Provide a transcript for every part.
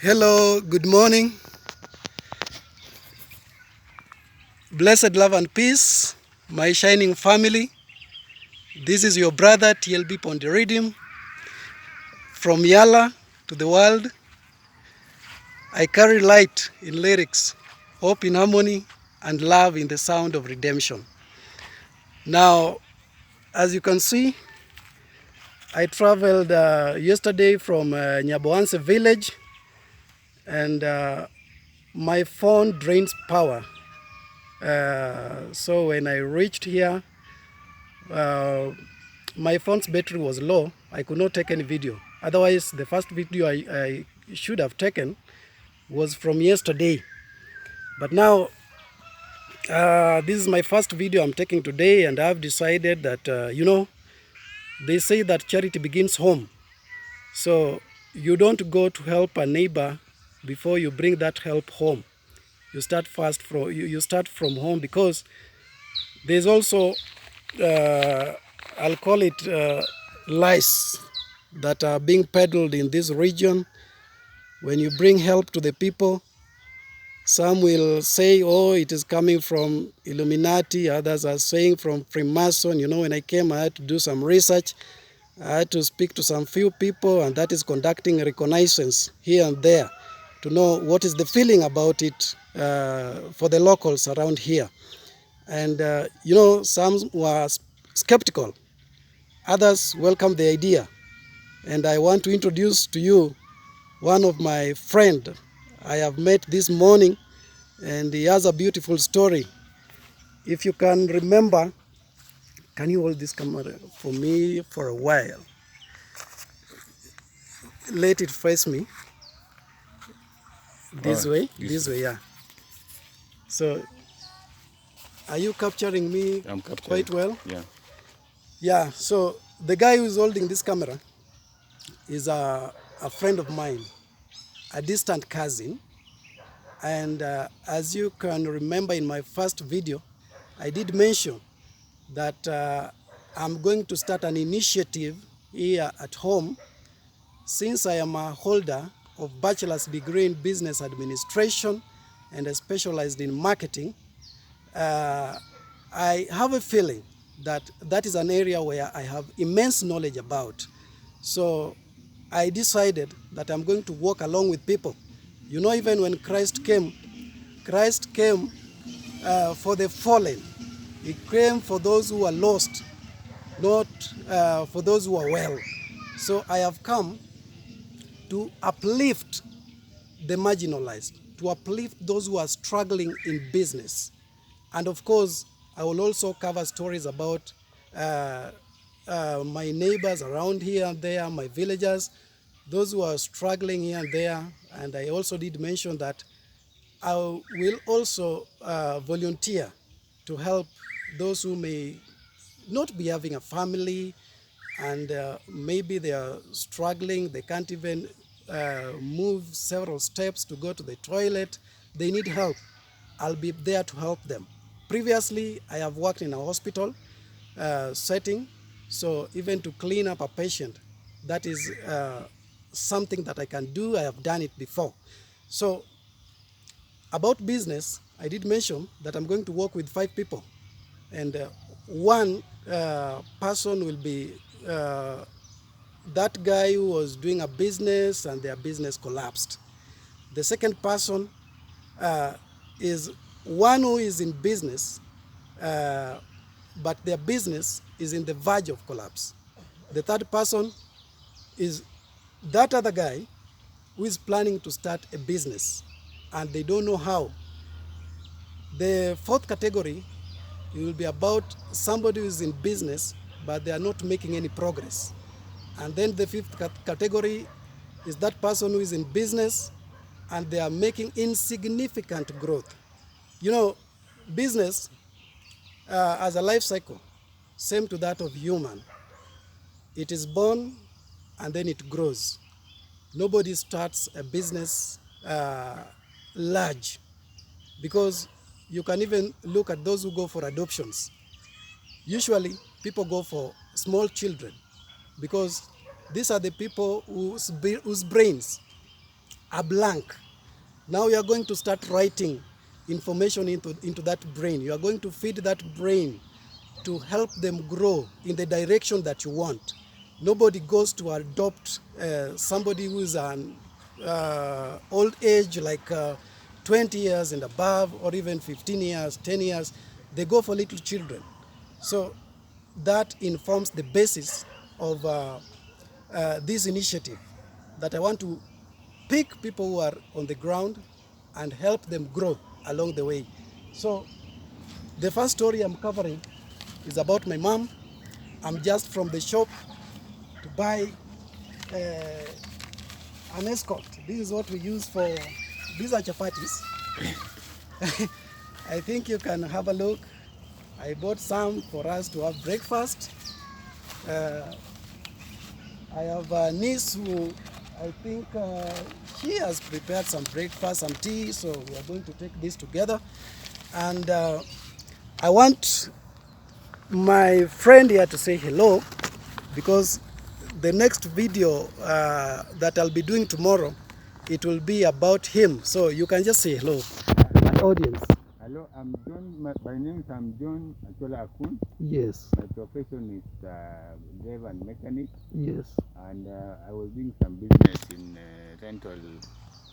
Hello, good morning. Blessed love and peace, my shining family. This is your brother TLB Pondiredim from Yala to the world. I carry light in lyrics, hope in harmony, and love in the sound of redemption. Now, as you can see, I traveled yesterday from Nyaboanse village, and my phone drains power. So when I reached here, uh, my phone's battery was low. I could not take any video. Otherwise, the first video I should have taken was from yesterday. But now, this is my first video I'm taking today, and I've decided that, they say that charity begins home. So you don't go to help a neighbor before you bring that help home. You start first from you start from home, because there's also I'll call it lies that are being peddled in this region. When you bring help to the people, some will say, oh, it is coming from Illuminati. Others are saying from Freemason. When I came, I had to do some research. I had to speak to some few people, and that is conducting reconnaissance here and there to know what is the feeling about it for the locals around here. And, some were skeptical. Others welcomed the idea. And I want to introduce to you one of my friend I have met this morning, and he has a beautiful story. If you can remember, can you hold this camera for me for a while? Let it face me this way, this way, yeah. So, are you capturing me? I'm capturing quite well? Yeah. Yeah, so the guy who's holding this camera is a friend of mine, a distant cousin. And as you can remember in my first video, I did mention that I'm going to start an initiative here at home. Since I am a holder of bachelor's degree in business administration and specialized in marketing, I have a feeling that that is an area where I have immense knowledge about. So I decided that I'm going to walk along with people. Even when Christ came for the fallen. He came for those who are lost, not for those who are well. So I have come to uplift the marginalized, to uplift those who are struggling in business. And of course, I will also cover stories about my neighbors around here and there, my villagers, those who are struggling here and there. And I also did mention that I will also volunteer to help those who may not be having a family, and maybe they are struggling, they can't even move several steps to go to the toilet. They need help. I'll be there to help them. Previously, I have worked in a hospital setting, so even to clean up a patient, that is something that I can do. I have done it before. So about business, I did mention that I'm going to work with 5 people, and one person will be that guy who was doing a business and their business collapsed. The second person is one who is in business, but their business is in the verge of collapse. The third person is that other guy who is planning to start a business and they don't know how. The fourth category, it will be about somebody who is in business, but they are not making any progress. And then the fifth category is that person who is in business and they are making insignificant growth. Business as a life cycle, same to that of human. It is born and then it grows. Nobody starts a business large, because you can even look at those who go for adoptions. Usually, people go for small children because these are the people whose brains a blank. Now you are going to start writing information into that brain. You are going to feed that brain to help them grow in the direction that you want. Nobody goes to adopt somebody who is an old age, like 20 years and above, or even 15 years, 10 years. They go for little children. So that informs the basis of this initiative, that I want to pick people who are on the ground and help them grow along the way. So the first story I'm covering is about my mom. I'm just from the shop to buy an escort. This is what we use for, these are chapatis. I think you can have a look. I bought some for us to have breakfast. I have a niece who I think she has prepared some breakfast, some tea, so we are going to take this together. And I want my friend here to say hello, because the next video that I'll be doing tomorrow, it will be about him. So you can just say hello, audience. Hello, I'm John. My name is John Achola Akun. Yes. My profession is driver and mechanic. Yes. And I was doing some business in rental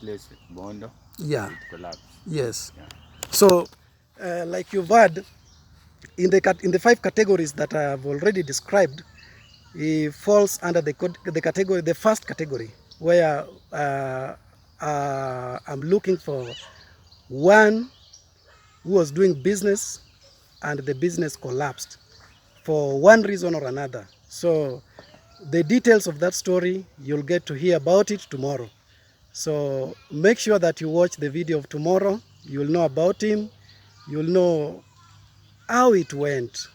place, Bondo. Yeah. It collapsed. Yes. Yeah. So, like you've heard, in the 5 categories that I have already described, he falls under the category, the first category, where I'm looking for one who was doing business and the business collapsed for one reason or another. So the details of that story, you'll get to hear about it tomorrow. So make sure that you watch the video of tomorrow. You'll know about him. You'll know how it went,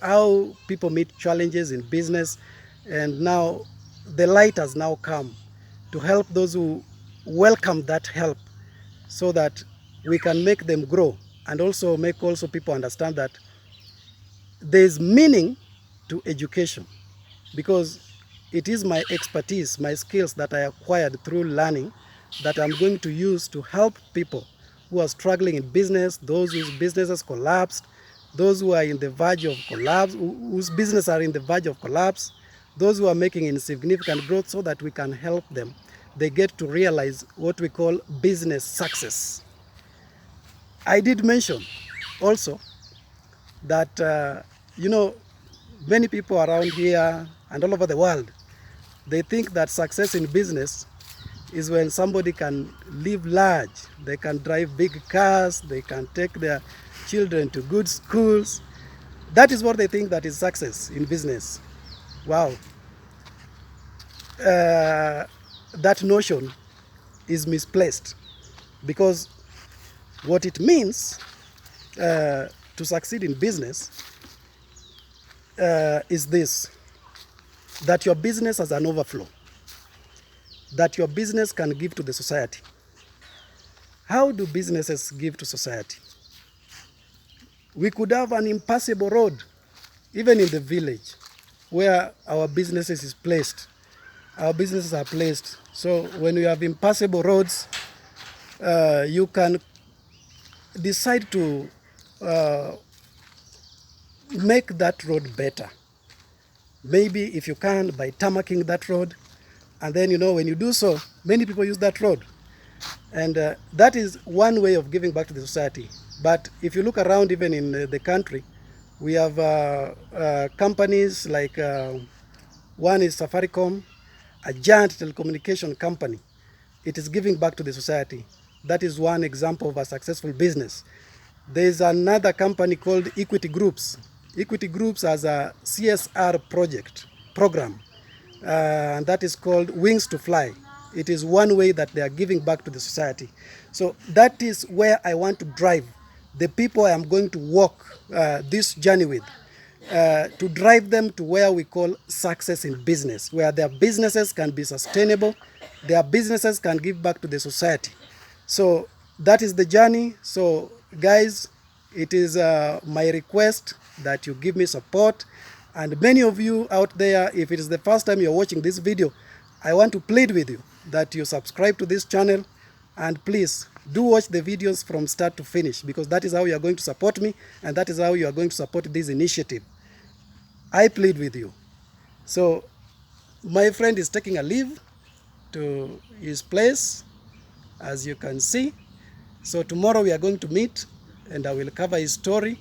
how people meet challenges in business, and now the light has now come to help those who welcome that help, so that we can make them grow, and also make people understand that there's meaning to education, because it is my expertise, my skills that I acquired through learning, that I'm going to use to help people who are struggling in business, those whose businesses collapsed, those who are in the verge of collapse, whose business are in the verge of collapse, those who are making insignificant growth, so that we can help them. They get to realize what we call business success. I did mention also that, many people around here and all over the world, they think that success in business is when somebody can live large, they can drive big cars, they can take their children to good schools. That is what they think that is success in business. Wow. That notion is misplaced, because what it means to succeed in business is this: that your business has an overflow, that your business can give to the society. How do businesses give to society? We could have an impassable road, even in the village where our businesses is placed. Our businesses are placed. So when you have impassable roads, you can decide to make that road better. Maybe if you can, by tarmacking that road, and then when you do so, many people use that road, and that is one way of giving back to the society. But if you look around, even in the country, we have companies like one is Safaricom, a giant telecommunication company. It is giving back to the society. That is one example of a successful business. There is another company called Equity Groups. Equity Groups has a CSR program, and that is called Wings to Fly. It is one way that they are giving back to the society. So that is where I want to drive the people I am going to walk this journey with, to drive them to where we call success in business, where their businesses can be sustainable, their businesses can give back to the society. So that is the journey. So guys, it is my request that you give me support. And many of you out there, if it is the first time you're watching this video, I want to plead with you that you subscribe to this channel, and please do watch the videos from start to finish, because that is how you are going to support me, and that is how you are going to support this initiative. I plead with you. So my friend is taking a leave to his place, as you can see. So tomorrow we are going to meet and I will cover his story,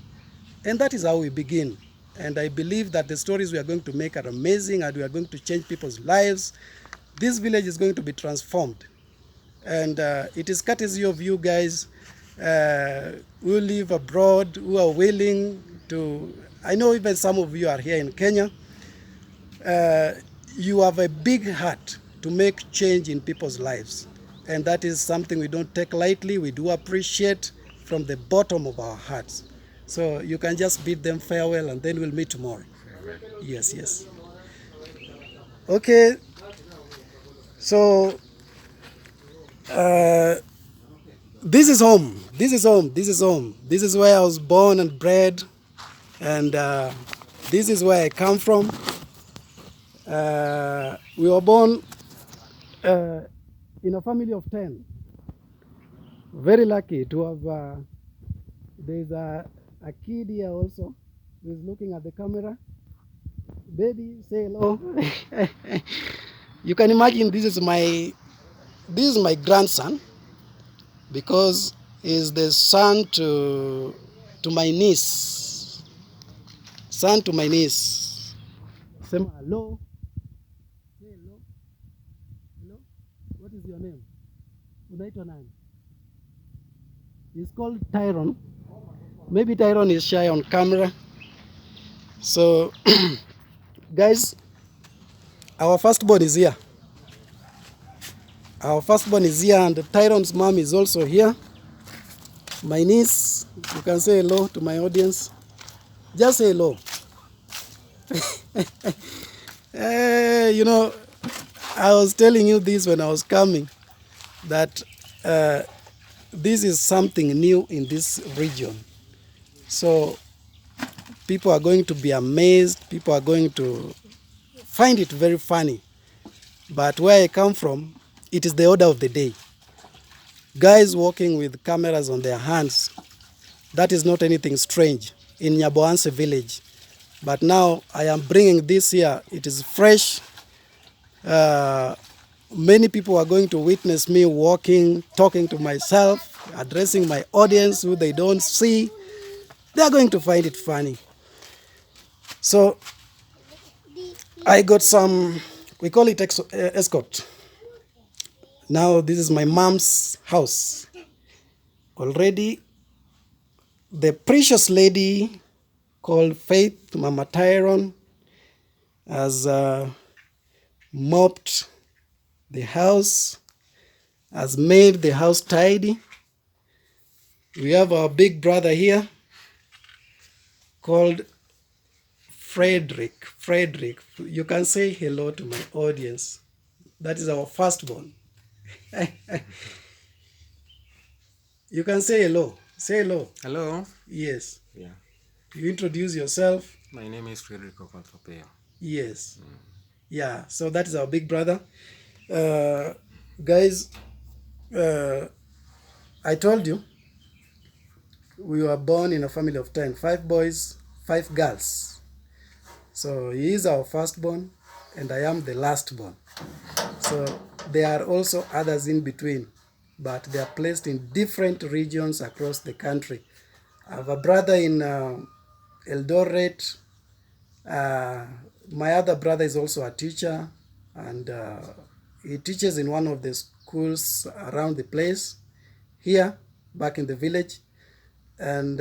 and that is how we begin. And I believe that the stories we are going to make are amazing, and we are going to change people's lives. This village is going to be transformed, and it is courtesy of you guys who live abroad, who are willing to, I know even some of you are here in Kenya. You have a big heart to make change in people's lives, and that is something we don't take lightly. We do appreciate from the bottom of our hearts. So you can just bid them farewell, and then we'll meet tomorrow. Yes, yes. Okay. So this is home. This is home. This is home. This is where I was born and bred, and this is where I come from. We were born in a family of 10. Very lucky to have, there's a kid here also who is looking at the camera. Baby, say hello. You can imagine this is my grandson, because he's the son to my niece. Son to my niece. Say hello. Say hello. Hello. What is your name? Unaitwa nani? He's called Tyrone. Maybe Tyrone is shy on camera. So, guys, our firstborn is here. Our firstborn is here, and Tyrone's mom is also here. My niece, you can say hello to my audience. Just say hello. You know, I was telling you this when I was coming, that this is something new in this region. So people are going to be amazed. People are going to find it very funny. But where I come from, it is the order of the day. Guys walking with cameras on their hands, that is not anything strange in Nyaboanse village. But now I am bringing this here. It is fresh. Many people are going to witness me walking, talking to myself, addressing my audience who they don't see. They are going to find it funny. So I got some, we call it escort. Now this is my mom's house. Already the precious lady called Faith, Mama Tyrone, has mopped the house, has made the house tidy. We have our big brother here called Frederick. Frederick, you can say hello to my audience. That is our firstborn. You can say hello. Say hello. Hello. Yes. Yeah. You introduce yourself. My name is Frederick Okothopeo. Yes. Yeah. So that is our big brother. Guys, I told you we were born in a family of 10, 5 boys, 5 girls. So he is our firstborn, and I am the lastborn. So there are also others in between, but they are placed in different regions across the country. I have a brother in Eldoret. My other brother is also a teacher, and he teaches in one of the schools around the place here, back in the village. And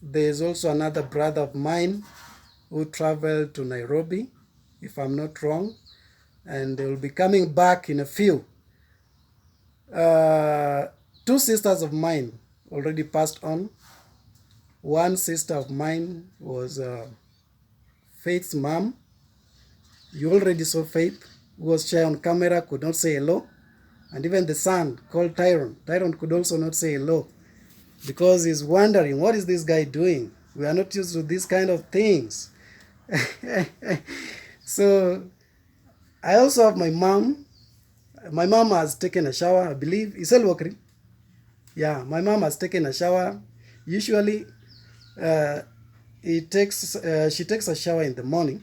there's also another brother of mine who traveled to Nairobi, if I'm not wrong, and they will be coming back in a few. 2 sisters of mine already passed on. One sister of mine was Faith's mom. You already saw Faith, who was shy on camera, could not say hello. And even the son called Tyrone. Tyrone could also not say hello, because he's wondering, what is this guy doing? We are not used to these kind of things. So I also have my mom. My mom has taken a shower, I believe. Isel Wakri. Yeah, my mom has taken a shower. Usually, she takes a shower in the morning,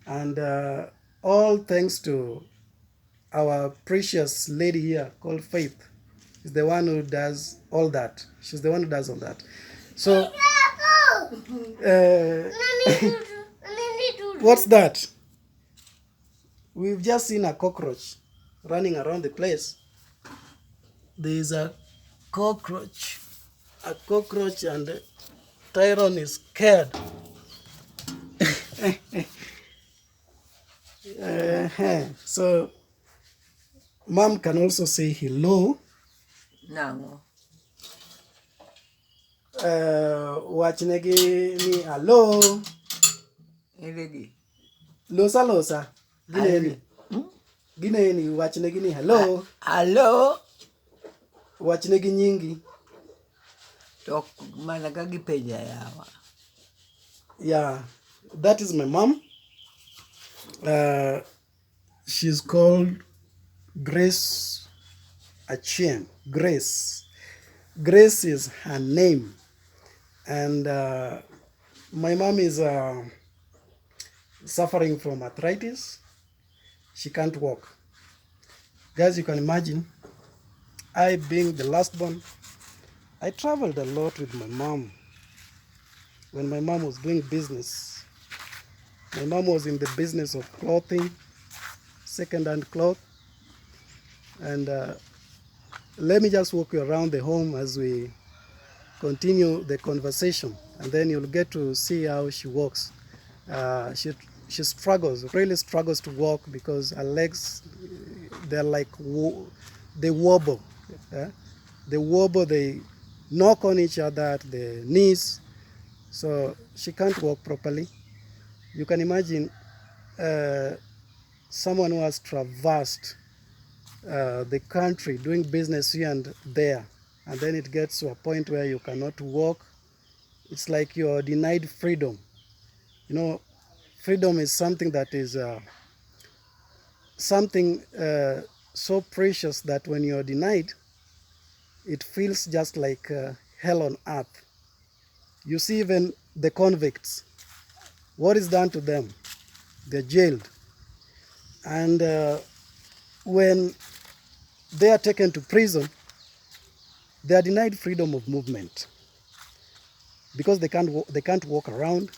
and all thanks to our precious lady here called Faith is the one who does all that. She's the one who does all that. So, what's that? We've just seen a cockroach running around the place. There is a cockroach, and Tyrone is scared. So, mom can also say hello. Nango. Wachnegi ni hello. Elegi. Losa losa. Gineni wachnegi ni hello. Hello. Wachnegi nyingi. Tok manaka gipeja yawa. Yeah, that is my mom. She's called Grace Achien. Grace. Grace is her name. And my mom is suffering from arthritis. She can't walk. Guys, you can imagine, I being the last born, I traveled a lot with my mom. When my mom was doing business, my mom was in the business of clothing, second-hand cloth. And let me just walk you around the home as we continue the conversation, and then you'll get to see how she walks. She struggles, really struggles to walk because her legs, they're like, they wobble. They wobble, they knock on each other at the knees, so she can't walk properly. You can imagine someone who has traversed the country doing business here and there, and then it gets to a point where you cannot walk. It's like you're denied freedom. You know, freedom is something that is something so precious that when you're denied, it feels just like hell on earth. You see, even the convicts, what is done to them? They're jailed. And when they are taken to prison, they are denied freedom of movement because they can't walk around,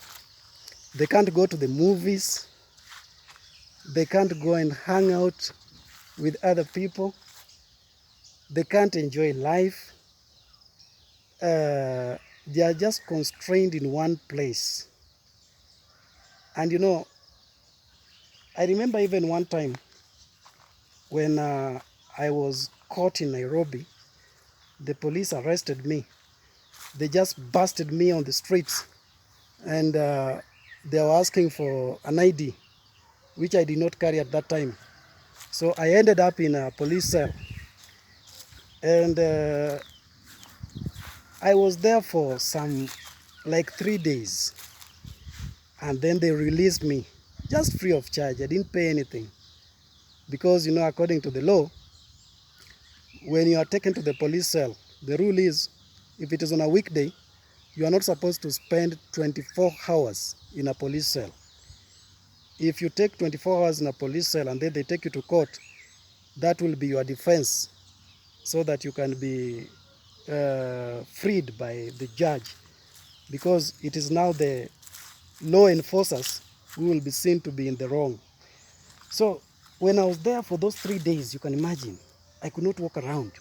they can't go to the movies, they can't go and hang out with other people, they can't enjoy life. They are just constrained in one place. And you know, I remember even one time when I was caught in Nairobi, the police arrested me. They just busted me on the streets, and they were asking for an ID, which I did not carry at that time. So I ended up in a police cell, and I was there for some like 3 days, and then they released me just free of charge. I didn't pay anything because, you know, according to the law, when you are taken to the police cell, the rule is if it is on a weekday, you are not supposed to spend 24 hours in a police cell. If you take 24 hours in a police cell and then they take you to court, that will be your defense so that you can be freed by the judge, because it is now the law enforcers who will be seen to be in the wrong. So when I was there for those 3 days, you can imagine, I could not walk around.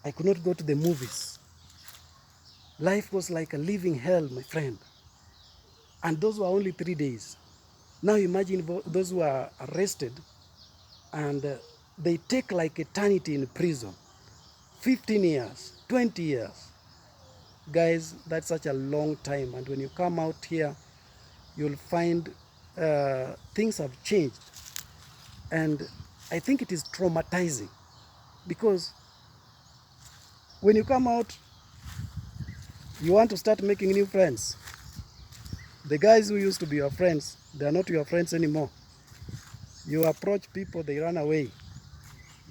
I could not go to the movies. Life was like a living hell, my friend. And those were only 3 days. Now imagine those who are arrested and they take like eternity in prison. 15 years, 20 years. Guys, that's such a long time. And when you come out here, you'll find things have changed. And I think it is traumatizing because when you come out, you want to start making new friends. The guys who used to be your friends, they are not your friends anymore. You approach people, they run away.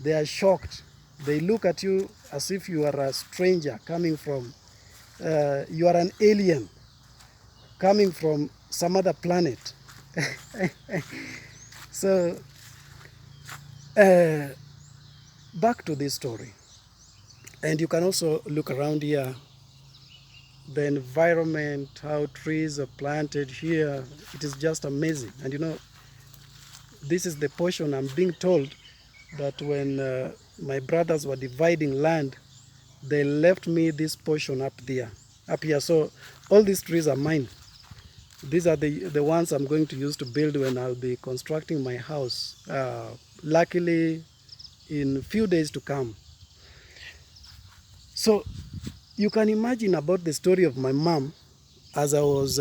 They are shocked. They look at you as if you are a stranger coming from, you are an alien coming from some other planet. So, back to this story. And you can also look around here, the environment, how trees are planted here. It is just amazing. And you know, this is the portion I'm being told that when my brothers were dividing land, they left me this portion up there, up here. So all these trees are mine. These are the ones I'm going to use to build when I'll be constructing my house. Luckily, in few days to come. So you can imagine about the story of my mom as I was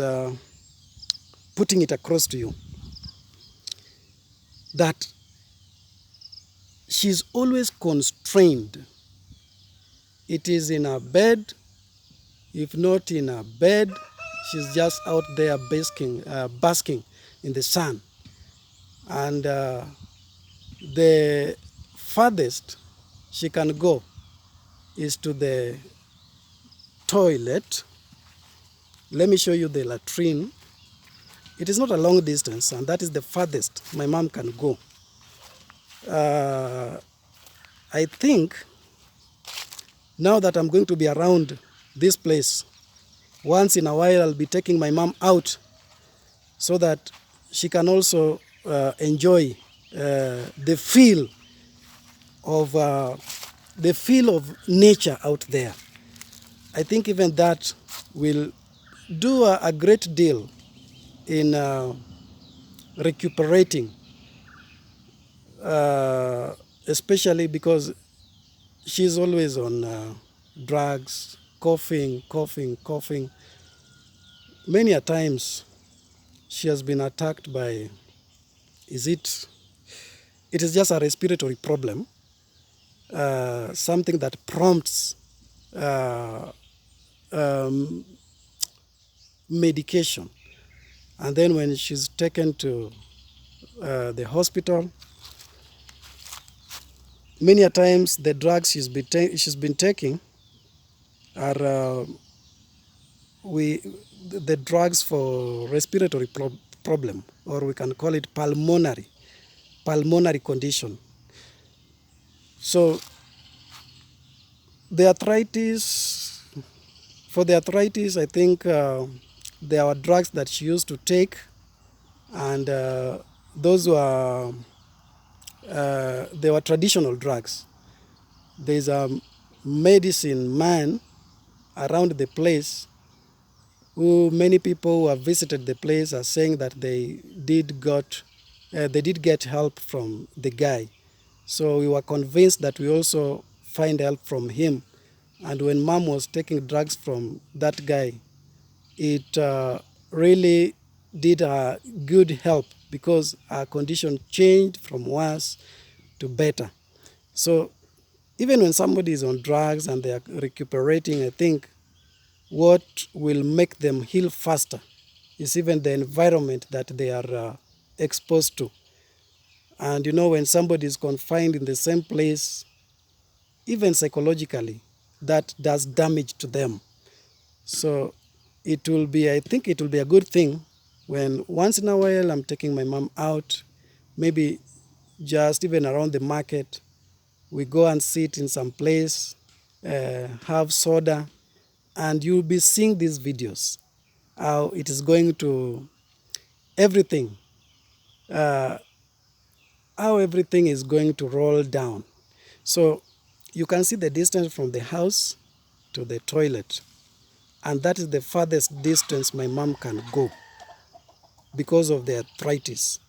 putting it across to you, that she's always constrained. It is in her bed. If not in her bed, she's just out there basking in the sun. And the farthest she can go is to the toilet. Let me show you the latrine. It is not a long distance, and that is the farthest my mom can go. I think now that I'm going to be around this place, once in a while I'll be taking my mom out so that she can also enjoy the feel of nature out there. I think even that will do a great deal in recuperating, especially because she's always on drugs, coughing. Many a times she has been attacked by, it is just a respiratory problem, something that prompts medication. And then when she's taken to the hospital, many a times the drugs she's been taking are the drugs for respiratory problem, or we can call it pulmonary condition. So the arthritis, I think there are drugs that she used to take, and those were they were traditional drugs. There's a medicine man around the place who many people who have visited the place are saying that they did get help from the guy. So we were convinced that we also find help from him. And when mom was taking drugs from that guy, it really did her good help, because her condition changed from worse to better. So even when somebody is on drugs and they are recuperating, I think what will make them heal faster is even the environment that they are exposed to. And you know, when somebody is confined in the same place, even psychologically, that does damage to them. So I think it will be a good thing when once in a while I'm taking my mom out, maybe just even around the market, we go and sit in some place, have soda, and you'll be seeing these videos, how it is going to, everything, how everything is going to roll down. So you can see the distance from the house to the toilet, and that is the farthest distance my mom can go because of the arthritis.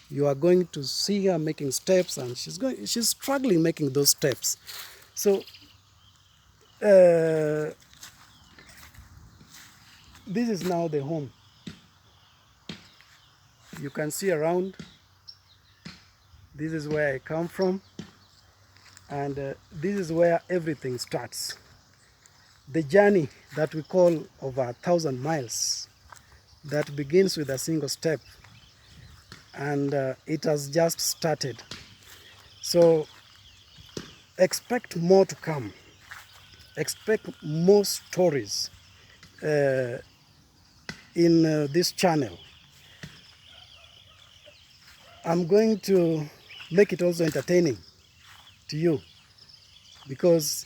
You are going to see her making steps, and she's struggling making those steps. So this is now the home. You can see around. This is where I come from, and this is where everything starts. The journey that we call over 1,000 miles, that begins with a single step. and it has just started. So expect more to come. Expect more stories in this channel. I'm going to make it also entertaining to you, because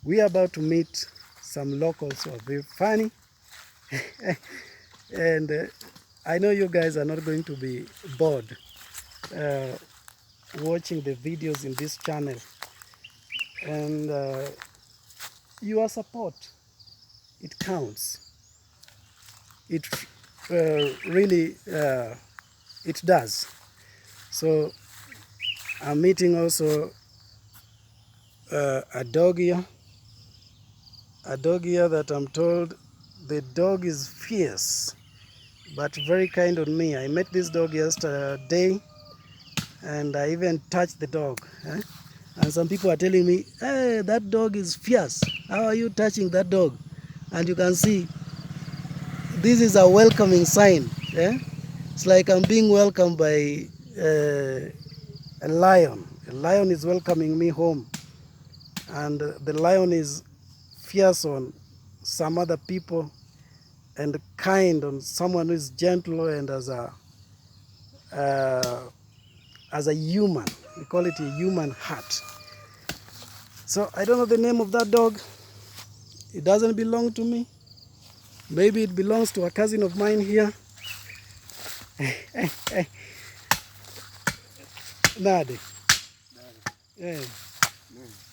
we are about to meet some locals who are very funny and I know you guys are not going to be bored watching the videos in this channel, and your support, it counts. It really it does. So I'm meeting also a dog here that I'm told the dog is fierce but very kind on me. I met this dog yesterday and I even touched the dog. And some people are telling me, hey, that dog is fierce. How are you touching that dog? And you can see this is a welcoming sign. It's like I'm being welcomed by a lion. A lion is welcoming me home. And the lion is fierce on some other people and kind on someone who is gentle and as a human. We call it a human heart. So I don't know the name of that dog. It doesn't belong to me. Maybe it belongs to a cousin of mine here. Nade.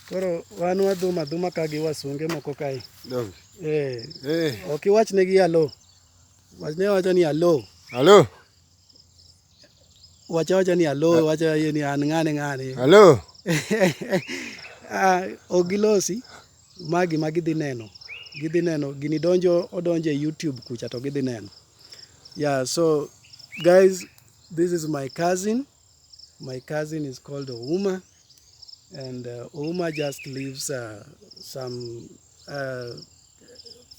Koro wan wadhuma dhuma ka gi wasunge moko kae. Dog. Ok iwach negi hello. Wachne wacho ni hello. Hello. Wacha ni hello, wacha ni an ng'ane. Hello. Ogilosi magi dhi neno. Gidhi neno gini odonjo YouTube kucha to gidhi neno. Yeah, so guys, this is my cousin. My cousin is called Ouma, and Ouma just lives some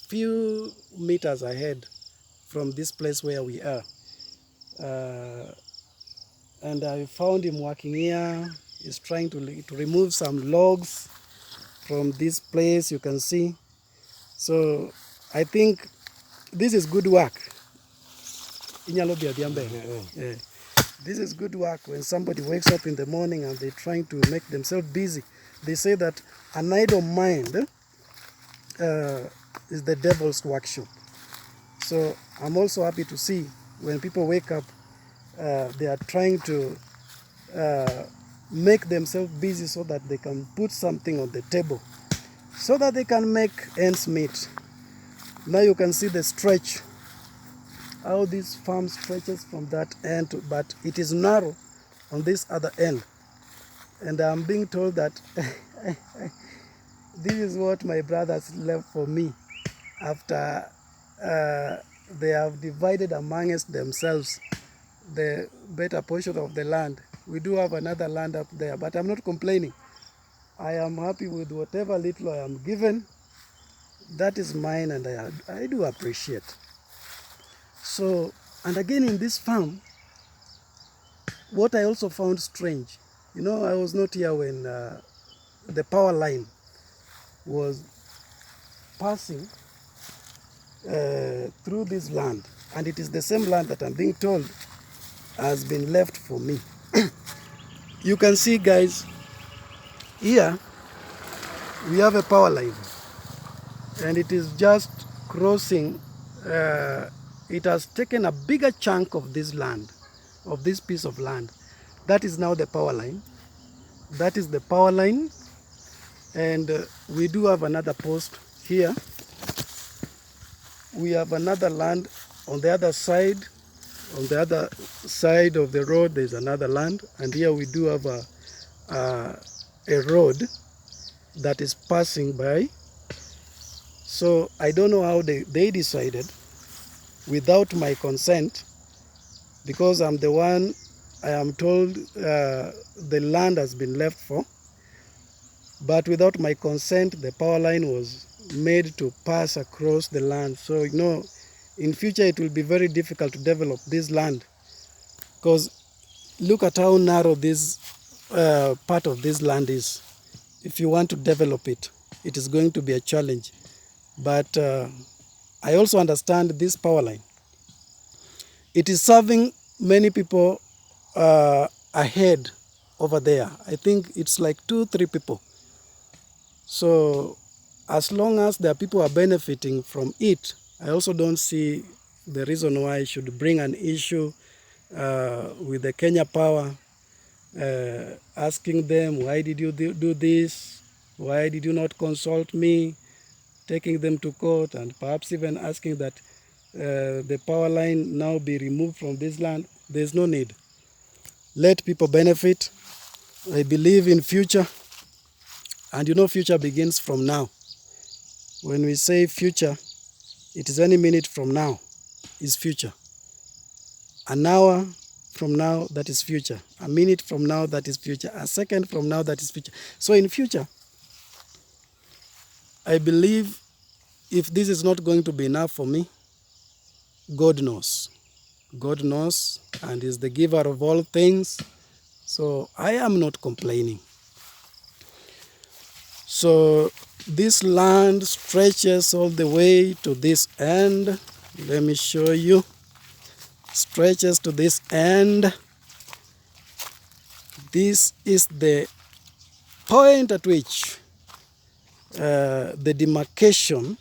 few meters ahead from this place where we are. And I found him working here. He's trying to remove some logs from this place, you can see. So I think this is good work. Yeah. This is good work when somebody wakes up in the morning and they're trying to make themselves busy. They say that an idle mind is the devil's workshop. So I'm also happy to see when people wake up, they are trying to make themselves busy so that they can put something on the table, so that they can make ends meet. Now you can see the stretch, how this farm stretches from that end, but it is narrow on this other end. And I'm being told that this is what my brothers left for me after they have divided amongst themselves the better portion of the land. We do have another land up there, but I'm not complaining. I am happy with whatever little I am given. That is mine, and I do appreciate. So, and again in this farm, what I also found strange, you know, I was not here when the power line was passing through this land, and it is the same land that I'm being told has been left for me. You can see, guys, here we have a power line, and it is just crossing. It has taken a bigger chunk of this land, of this piece of land. That is now the power line. That is the power line, and we do have another post here. We have another land on the other side. On the other side of the road, there's another land, and here we do have a road that is passing by. So I don't know how they decided without my consent, because I'm the one, I am told the land has been left for, but without my consent, the power line was made to pass across the land. So, you know, in future it will be very difficult to develop this land Because look at how narrow this part of this land is. If you want to develop it, it is going to be a challenge. But I also understand this power line. It is serving many people ahead over there. I think it's like 2-3 people. So as long as there are people who are benefiting from it, I also don't see the reason why I should bring an issue with the Kenya Power, asking them, why did you do this? Why did you not consult me? Taking them to court, and perhaps even asking that the power line now be removed from this land. There's no need. Let people benefit. I believe in future. And you know, future begins from now. When we say future, it is any minute from now is future. An hour from now, that is future. A minute from now, that is future. A second from now, that is future. So in future, I believe if this is not going to be enough for me, God knows. God knows and is the giver of all things. So I am not complaining. So this land stretches all the way to this end. Let me show you. Stretches to this end. This is the point at which the demarcation,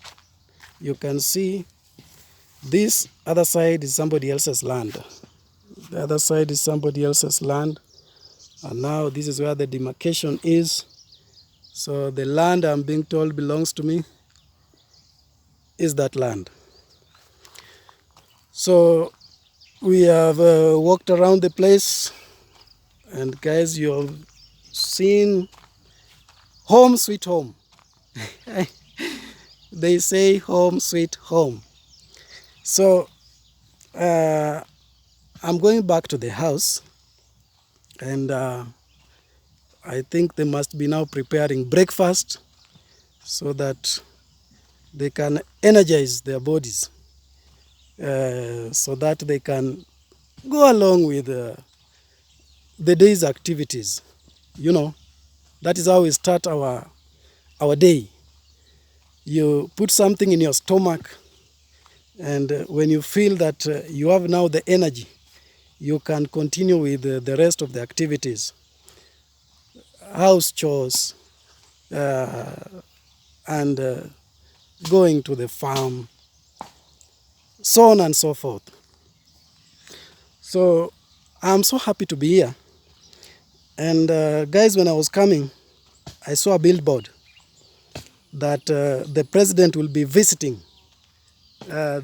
you can see this other side is somebody else's land. The other side is somebody else's land. And now this is where the demarcation is. So the land I'm being told belongs to me is that land. So we have walked around the place, and guys, you have seen home sweet home. They say home sweet home. So I'm going back to the house, and I think they must be now preparing breakfast so that they can energize their bodies, so that they can go along with the day's activities. You know, that is how we start our day. You put something in your stomach, and when you feel that you have now the energy, you can continue with the rest of the activities. House chores, and going to the farm, so on and so forth. So I'm so happy to be here. And guys, when I was coming, I saw a billboard that the president will be visiting this